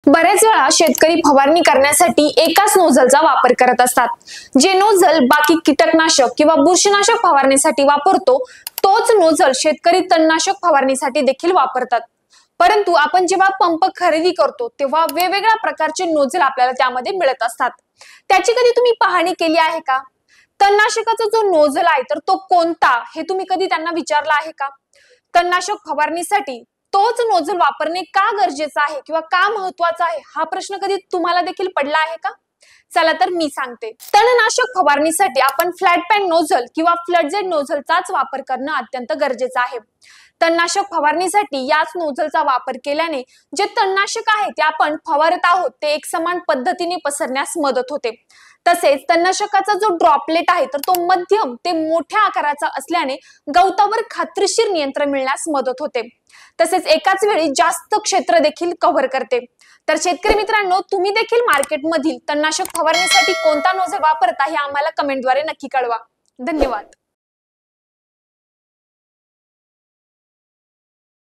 बरेच वेळा शेतकरी फवारणी करण्यासाठी एकाच नोझलचा वापर करत असतात। जे नोझल बाकी कीटकनाशक किंवा बुरशीनाशक फवारणीसाठी वापरतो तोच नोझल शेतकरी तणनाशक फवारणीसाठी देखील वापरतात। परंतु आपण जेव्हा पंप खरेदी करतो तेव्हा वेगवेगळ्या प्रकारचे नोझल आपल्याला त्यामध्ये मिळत असतात। त्याची कधी तुम्ही पाहणी केली आहे का? तणनाशकाचा जो नोझल आहे तर तो कोणता हे तुम्ही कधी त्यांना विचारलं आहे का? तणनाशक फवारणीसाठी तोच नोझल वापरणे का गरजेचं आहे किंवा का महत्वाचा आहे हा प्रश्न कधी तुम्हाला देखील पडला आहे का? चला तर मी सांगते। तणनाशक फवारणीसाठी आपण फ्लॅट पॅन नोझल किंवा फ्लडजेट नोझलचाच वापर करणं अत्यंत गरजेचं आहे। तणनाशक फवारणीसाठी याच नोझलचा वापर केल्याने जे तणनाशक आहे ते आपण फवारत आहोत ते एकसमान पद्धतीने पसरण्यास मदत होते। तसेच तणनाशकाचा जो ड्रॉपलेट आहे तर तो मध्यम ते मोठ्या आकाराचा असल्याने गवतावर खात्रीशीर नियंत्रण मिळण्यास मदत होते। तसेच एकाच वेळी जास्त क्षेत्र देखील कव्हर करते। तर शेतकरी मित्रांनो, तुम्ही देखील मार्केटमधील तणनाशक फवारणीसाठी कोणता नोझल वापरता हे आम्हाला कमेंटद्वारे नक्की कळवा। धन्यवाद।